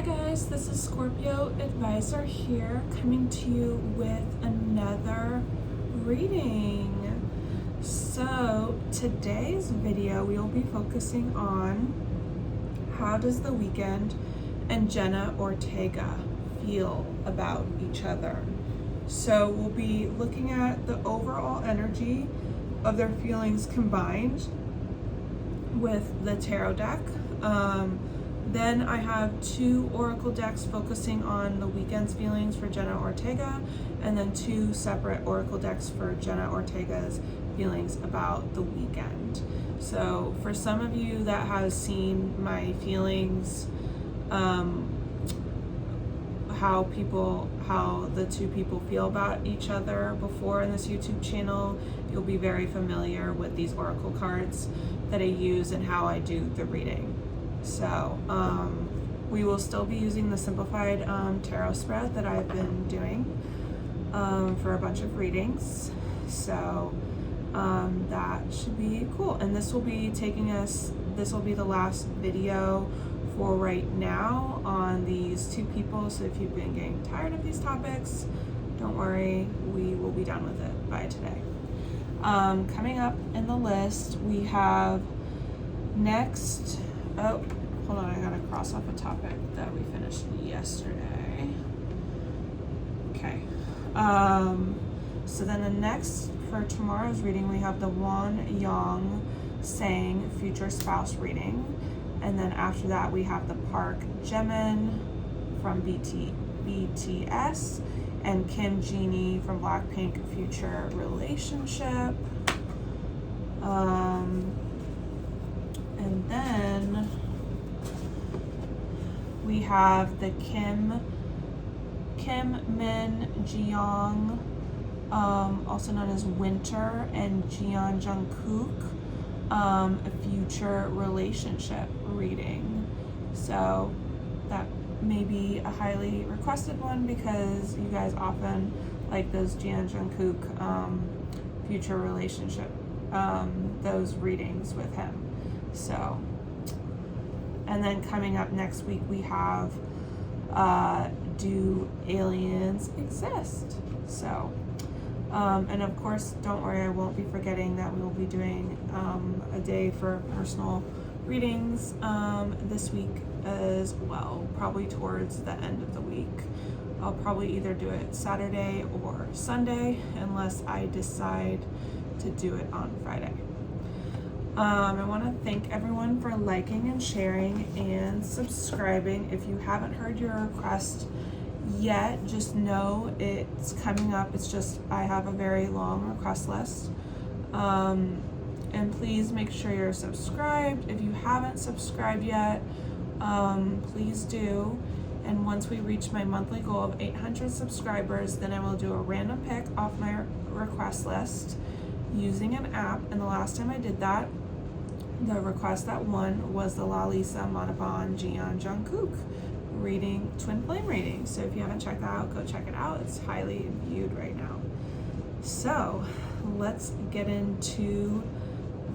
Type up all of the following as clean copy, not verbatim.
Hi guys, this is Scorpio Advisor here, coming to you with another reading. So today's video we will be focusing on how does The Weeknd and Jenna Ortega feel about each other. So we'll be looking at the overall energy of their feelings combined with the tarot deck. Then I have two oracle decks focusing on The Weeknd's feelings for Jenna Ortega, and then two separate oracle decks for Jenna Ortega's feelings about The Weeknd. So for some of you that has seen my feelings, how the two people feel about each other before in this YouTube channel, you'll be very familiar with these oracle cards that I use and how I do the reading. So we will still be using the simplified tarot spread that I've been doing for a bunch of readings. So that should be cool. And this will be this will be the last video for right now on these two people. So if you've been getting tired of these topics, don't worry, we will be done with it by today. Coming up in the list, we have next. Oh, hold on, I gotta cross off a topic that we finished yesterday. Okay. So then the next, for tomorrow's reading, we have the Won Young Sang Future Spouse reading. And then after that, we have the Park Jimin from BTS and Kim Genie from Blackpink Future Relationship. And then we have the Kim Min Jeong, also known as Winter, and Jeon Jungkook, a future relationship reading. So that may be a highly requested one because you guys often like those Jeon Jungkook future relationship, those readings with him. So, and then coming up next week we have do aliens exist? So and of course, don't worry, I won't be forgetting that we will be doing a day for personal readings this week as well, probably towards the end of the week. I'll probably either do it Saturday or Sunday unless I decide to do it on Friday. I want to thank everyone for liking and sharing and subscribing. If you haven't heard your request yet, just know it's coming up. It's just I have a very long request list. And please make sure you're subscribed. If you haven't subscribed yet, please do. And once we reach my monthly goal of 800 subscribers, then I will do a random pick off my request list using an app. And the last time I did that, the request that won was the Lalisa Monaban Jeon Jungkook reading, twin flame reading. So if you haven't checked that out, go check it out. It's highly viewed right now. So let's get into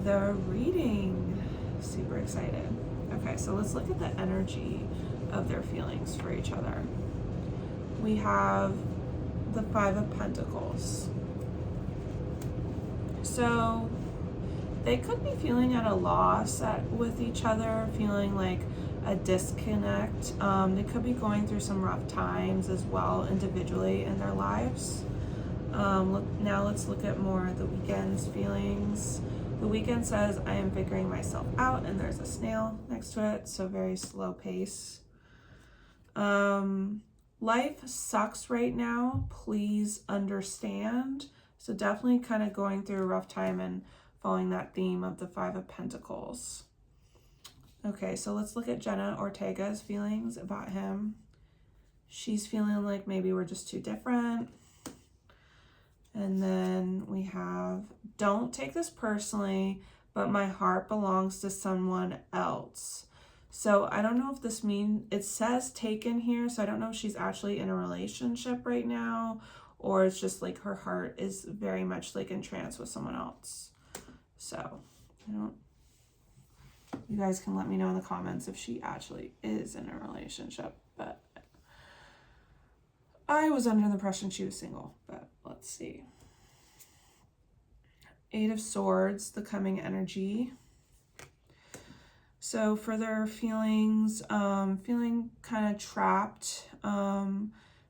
the reading. Super excited. Okay, so let's look at the energy of their feelings for each other. We have the Five of Pentacles. So they could be feeling at a loss with each other, feeling like a disconnect. They could be going through some rough times as well individually in their lives. Now let's look at more of The Weeknd's feelings. The Weeknd says, I am figuring myself out, and there's a snail next to it, so very slow pace. Life sucks right now, please understand. So definitely kind of going through a rough time and following that theme of the Five of Pentacles. Okay, so let's look at Jenna Ortega's feelings about him. She's feeling like maybe we're just too different. And then we have, don't take this personally, but my heart belongs to someone else. So I don't know if this means, it says taken here, so I don't know if she's actually in a relationship right now, or it's just like her heart is very much like entranced with someone else. So I don't You guys can let me know in the comments if she actually is in a relationship, but I was under the impression she was single, but let's see. 8 of Swords, the coming energy. So for their feelings, feeling kind of trapped,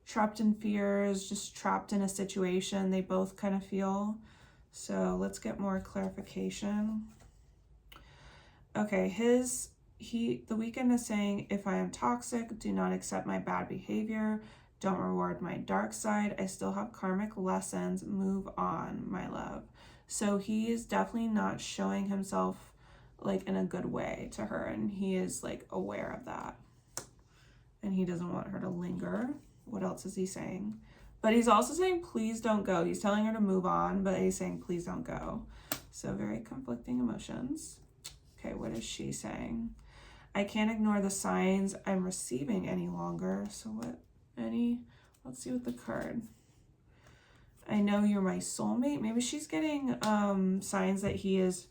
trapped in fears, just trapped in a situation they both kind of feel. So let's get more clarification. Okay, the weekend is saying, if I am toxic, do not accept my bad behavior. Don't reward my dark side. I still have karmic lessons. Move on, my love. So he is definitely not showing himself like in a good way to her, and he is like aware of that, and he doesn't want her to linger. What else is he saying? But he's also saying please don't go. He's telling her to move on, but he's saying please don't go. So very conflicting emotions. Okay, what is she saying? I can't ignore the signs I'm receiving any longer. So let's see what the card. I know you're my soulmate. Maybe she's getting signs that he is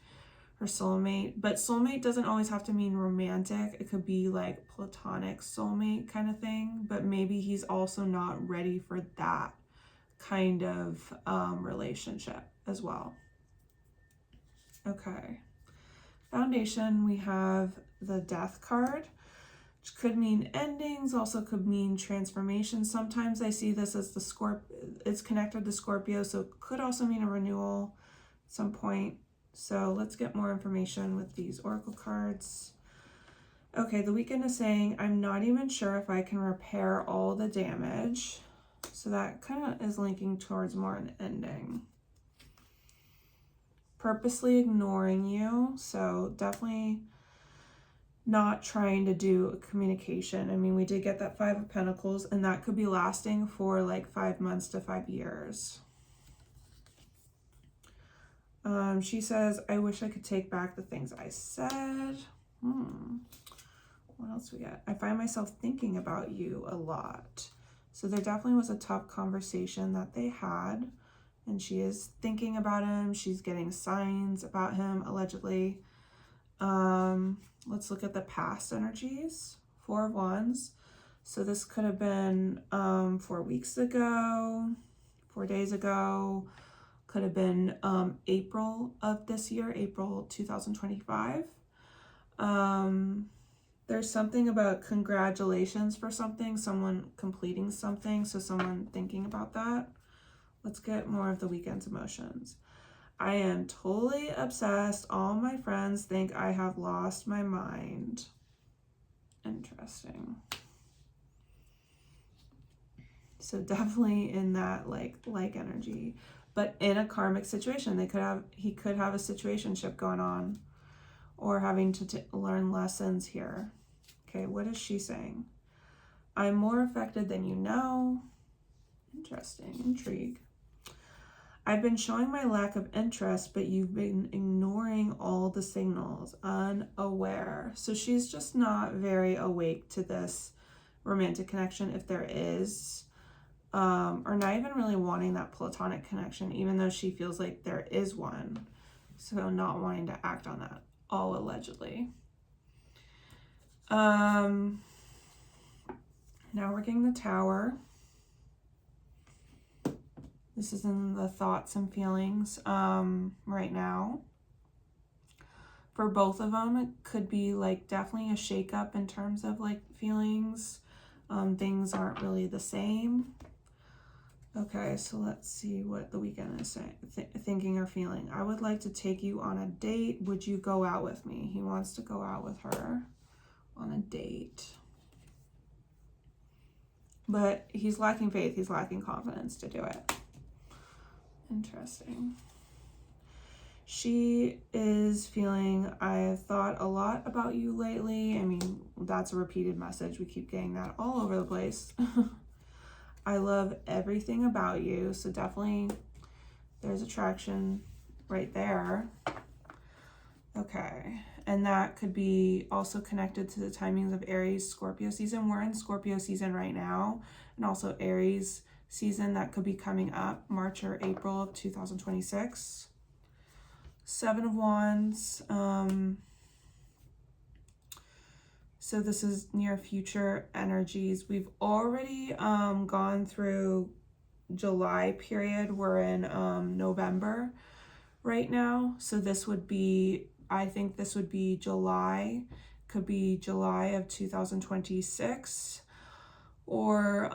her soulmate, but soulmate doesn't always have to mean romantic. It could be like platonic soulmate kind of thing, but maybe he's also not ready for that kind of relationship as well. Okay. Foundation, we have the Death card, which could mean endings, also could mean transformation. Sometimes I see this as it's connected to Scorpio, so it could also mean a renewal at some point. So let's get more information with these oracle cards. Okay, the weekend is saying, I'm not even sure if I can repair all the damage. So that kind of is linking towards more an ending. Purposely ignoring you. So definitely not trying to do a communication. I mean, we did get that 5 of Pentacles, and that could be lasting for like 5 months to 5 years. She says, I wish I could take back the things I said. What else we got? I find myself thinking about you a lot. So there definitely was a tough conversation that they had, and she is thinking about him. She's getting signs about him, allegedly. Let's look at the past energies. 4 of Wands. So this could have been 4 weeks ago, 4 days ago. Could have been April of this year, April 2025. There's something about congratulations for something, someone completing something, so someone thinking about that. Let's get more of the weekend's emotions. I am totally obsessed. All my friends think I have lost my mind. Interesting. So definitely in that like energy. But in a karmic situation, he could have a situationship going on, or having to learn lessons here. Okay, what is she saying? I'm more affected than you know. Interesting, intrigue. I've been showing my lack of interest, but you've been ignoring all the signals, unaware. So she's just not very awake to this romantic connection, if there is. Or not even really wanting that platonic connection, even though she feels like there is one. So not wanting to act on that, all allegedly. Now we're getting the Tower. This is in the thoughts and feelings right now. For both of them, it could be like definitely a shakeup in terms of like feelings. Things aren't really the same. Okay, so let's see what the weekend is saying, thinking or feeling. I would like to take you on a date. Would you go out with me? He wants to go out with her on a date. But he's lacking faith. He's lacking confidence to do it. Interesting. She is feeling, I have thought a lot about you lately. I mean, that's a repeated message. We keep getting that all over the place. I love everything about you. So definitely there's attraction right there. Okay. And that could be also connected to the timings of Aries, Scorpio season. We're in Scorpio season right now. And also Aries season that could be coming up March or April of 2026. 7 of Wands. So this is near future energies. We've already gone through July period. We're in November right now. So this would be, I think this would be July, could be July of 2026, or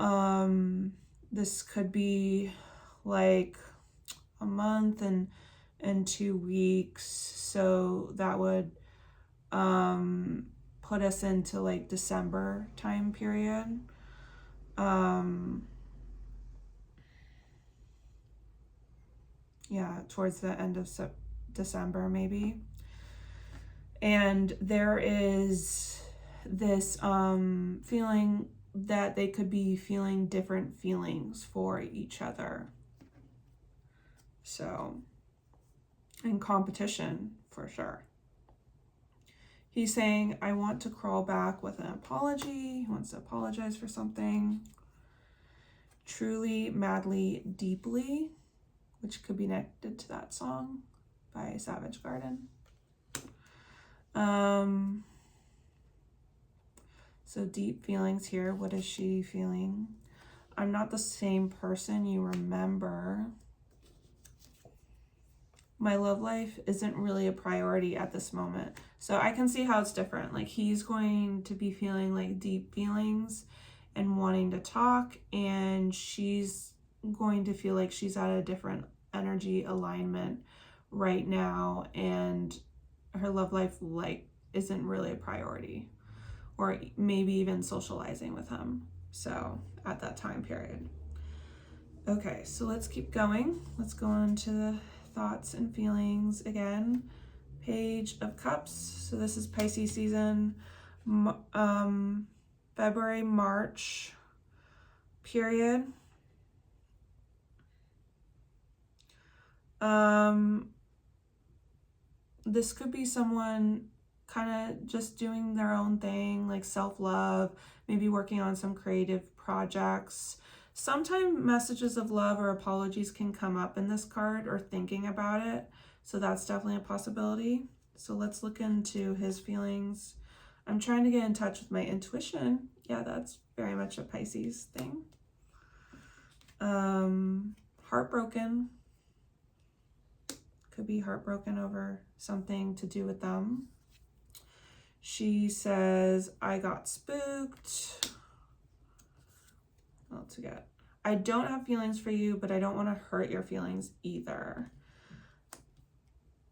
this could be like a month and 2 weeks. So that would put us into like December time period. Yeah, towards the end of December maybe. And there is this feeling that they could be feeling different feelings for each other. So, in competition for sure. He's saying, I want to crawl back with an apology. He wants to apologize for something. Truly, madly, deeply, which could be connected to that song by Savage Garden. So deep feelings here. What is she feeling? I'm not the same person you remember. My love life isn't really a priority at this moment. So I can see how it's different. Like he's going to be feeling like deep feelings and wanting to talk, and she's going to feel like she's at a different energy alignment right now, and her love life like isn't really a priority, or maybe even socializing with him. So at that time period. Okay, so let's keep going. Let's go on to the thoughts and feelings again. Page of Cups. So this is Pisces season, February, March period. This could be someone kind of just doing their own thing, like self-love, maybe working on some creative projects. Sometimes messages of love or apologies can come up in this card, or thinking about it. So that's definitely a possibility. So let's look into his feelings. I'm trying to get in touch with my intuition. Yeah, that's very much a Pisces thing. Heartbroken. Could be heartbroken over something to do with them. She says, I got spooked. What else we got? I don't have feelings for you, but I don't want to hurt your feelings either.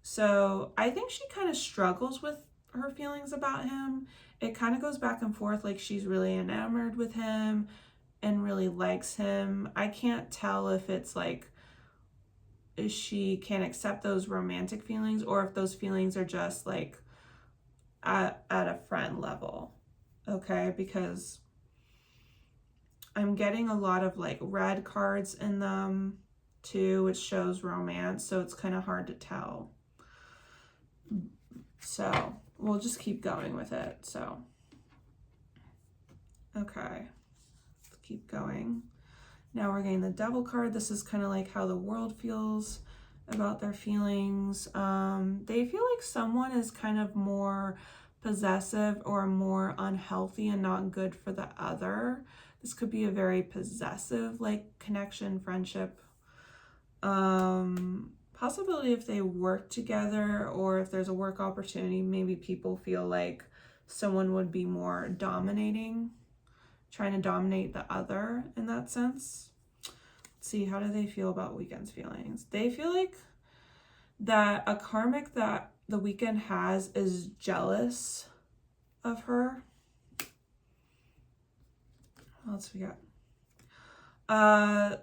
So I think she kind of struggles with her feelings about him. It kind of goes back and forth, like she's really enamored with him and really likes him. I can't tell if it's like she can't accept those romantic feelings, or if those feelings are just like at a friend level. Okay, because I'm getting a lot of like red cards in them too, which shows romance, so it's kind of hard to tell. So we'll just keep going with it. So okay, let's keep going. Now we're getting the Devil card. This is kind of like how the world feels about their feelings. They feel like someone is kind of more possessive or more unhealthy and not good for the other. This could be a very possessive like connection, friendship. Possibility if they work together, or if there's a work opportunity, maybe people feel like someone would be more dominating, trying to dominate the other in that sense. Let's see, how do they feel about Weekend's feelings? They feel like that a karmic that the Weekend has is jealous of her. What else we got?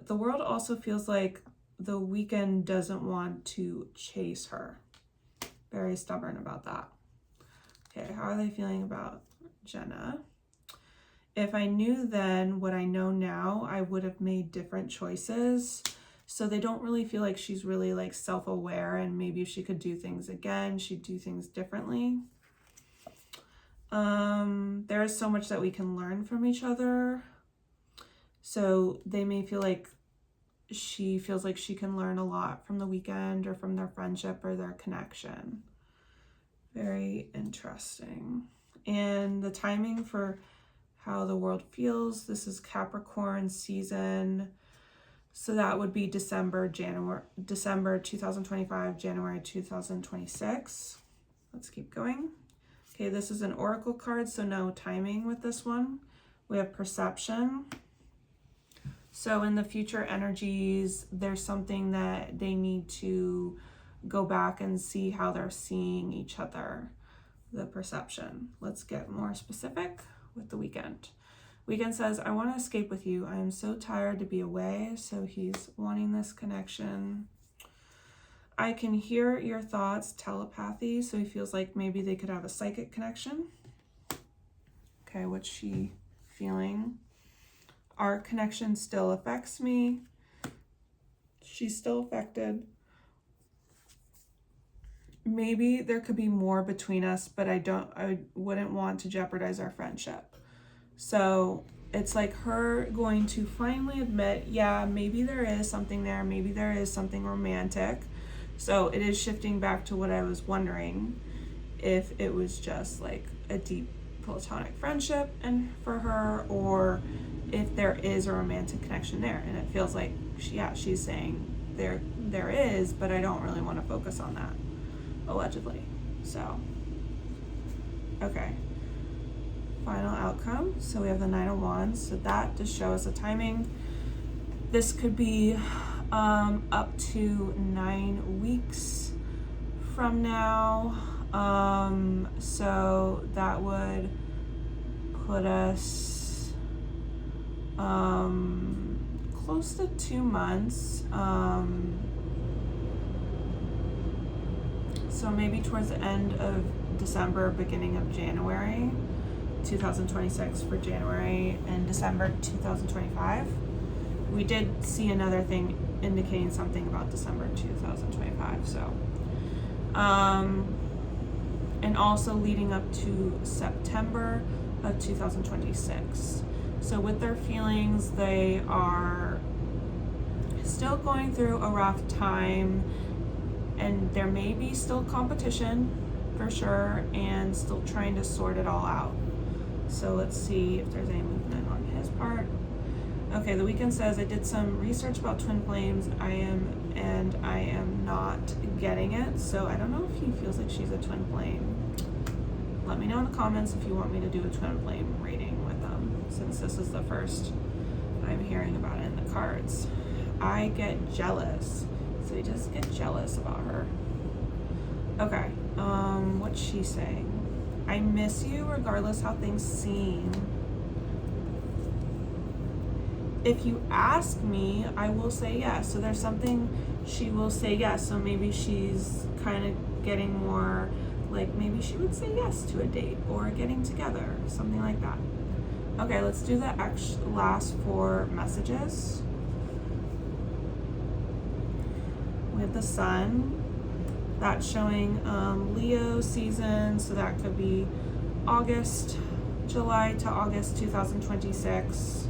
The world also feels like the Weekend doesn't want to chase her. Very stubborn about that. Okay, how are they feeling about Jenna? If I knew then what I know now, I would have made different choices. So they don't really feel like she's really like self-aware, and maybe if she could do things again, she'd do things differently. There is so much that we can learn from each other. So they may feel like she feels like she can learn a lot from the Weekend, or from their friendship or their connection. Very interesting. And the timing for how the world feels, this is Capricorn season. So that would be December 2025, January 2026. Let's keep going. Okay, this is an oracle card, so no timing with this one. We have perception. So in the future energies, there's something that they need to go back and see how they're seeing each other. The perception. Let's get more specific with the weekend. Weekend says, I want to escape with you. I am so tired to be away. So he's wanting this connection. I can hear your thoughts, telepathy. So he feels like maybe they could have a psychic connection. Okay, what's she feeling? Our connection still affects me. She's still affected. Maybe there could be more between us, but I wouldn't want to jeopardize our friendship. So it's like her going to finally admit, yeah, maybe there is something there. Maybe there is something romantic. So it is shifting back to what I was wondering, if it was just like a deep platonic friendship and for her, or if there is a romantic connection there. And it feels like, she's saying there is, but I don't really want to focus on that, allegedly. So, okay. Final outcome. So we have the Nine of Wands. So that just shows the timing. This could be up to 9 weeks from now. So that would put us close to 2 months. So maybe towards the end of December, beginning of January 2026 for January, and December 2025. We did see another thing indicating something about December 2025. So, and also leading up to September of 2026. So with their feelings, they are still going through a rough time, and there may be still competition for sure, and still trying to sort it all out. So let's see if there's any movement on his part. Okay, the weekend says, I did some research about twin flames. I am not getting it. So I don't know if he feels like she's a twin flame. Let me know in the comments if you want me to do a twin flame reading with them, since this is the first I'm hearing about it in the cards. I get jealous. So we just get jealous about her. Okay, what's she saying? I miss you regardless how things seem. If you ask me, I will say yes. So there's something she will say yes. So maybe she's kind of getting more like, maybe she would say yes to a date or getting together, something like that. Okay, let's do the last 4 messages. We have the Sun. That's showing Leo season, so that could be July to August 2026.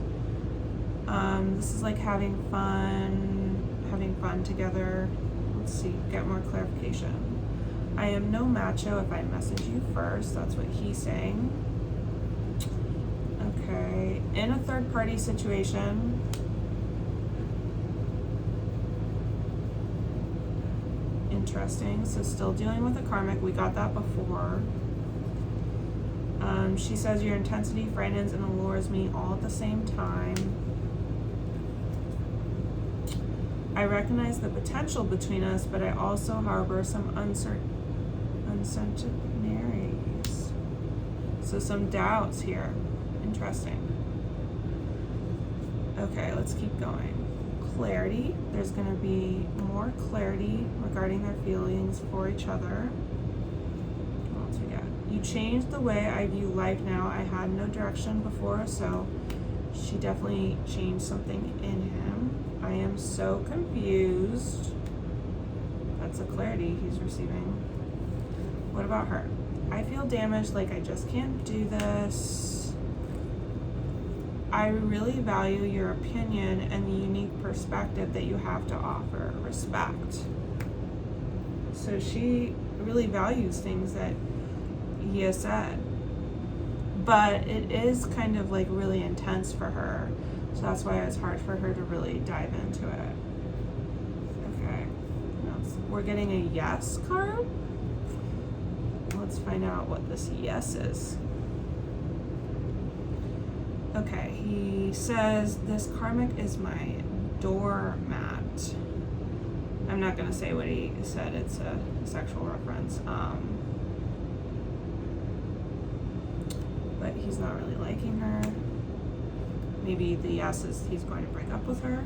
This is like having fun together. Let's see, get more clarification. I am no macho if I message you first. That's what he's saying. Okay, in a third party situation. Interesting. So still dealing with a karmic. We got that before. She says your intensity frightens and allures me all at the same time. I recognize the potential between us, but I also harbor some uncertainties. So some doubts here. Interesting. Okay, let's keep going. Clarity. There's going to be more clarity regarding their feelings for each other. What else we got? You changed the way I view life now. I had no direction before, so she definitely changed something in him. I am so confused. That's a clarity he's receiving. What about her? I feel damaged, like I just can't do this. I really value your opinion and the unique perspective that you have to offer. Respect. So she really values things that he has said. but it is kind of like really intense for her. So that's why it's hard for her to really dive into it. Okay, we're getting a yes card. Let's find out what this yes is. Okay, he says, this karmic is my doormat. I'm not going to say what he said. It's a sexual reference. But he's not really liking her. Maybe the yes is he's going to break up with her.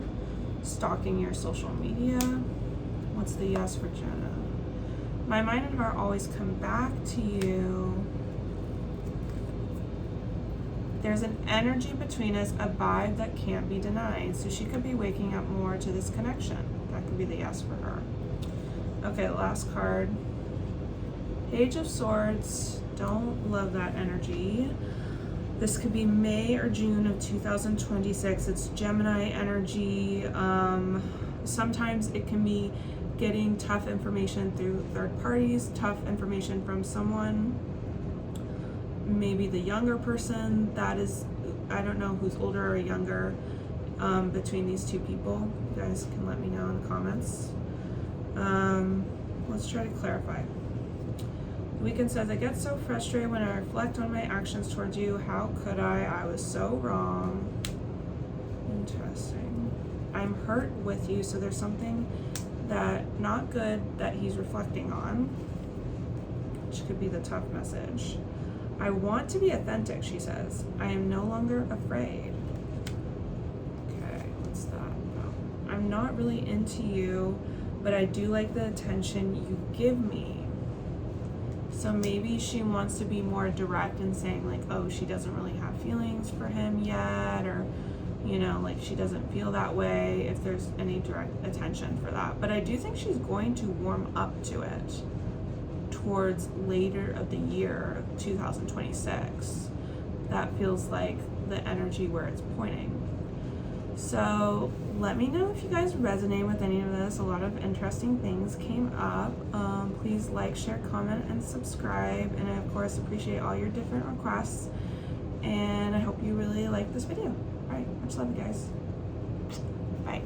Stalking your social media. What's the yes for Jenna? My mind and heart always come back to you. There's an energy between us, a vibe that can't be denied. So she could be waking up more to this connection. That could be the yes for her. Okay, last card. Page of Swords. Don't love that energy. This could be May or June of 2026. It's Gemini energy. Sometimes it can be getting tough information through third parties, tough information from someone, maybe the younger person. That is, I don't know who's older or younger between these two people. You guys can let me know in the comments. Let's try to clarify. The Weekend says, I get so frustrated when I reflect on my actions towards you. How could I? I was so wrong. Interesting. I'm hurt with you, so there's something that not good that he's reflecting on, which could be the tough message. I want to be authentic, she says. I am no longer afraid. Okay, what's that? No. I'm not really into you, but I do like the attention you give me. So maybe she wants to be more direct in saying like, oh, she doesn't really have feelings for him yet, or, you know, like she doesn't feel that way, if there's any direct attention for that. But I do think she's going to warm up to it towards later of the year, 2026. That feels like the energy where it's pointing. So let me know if you guys resonate with any of this. A lot of interesting things came up. Please like, share, comment, and subscribe. And I, of course, appreciate all your different requests. And I hope you really like this video. All right, much love, you guys. Bye.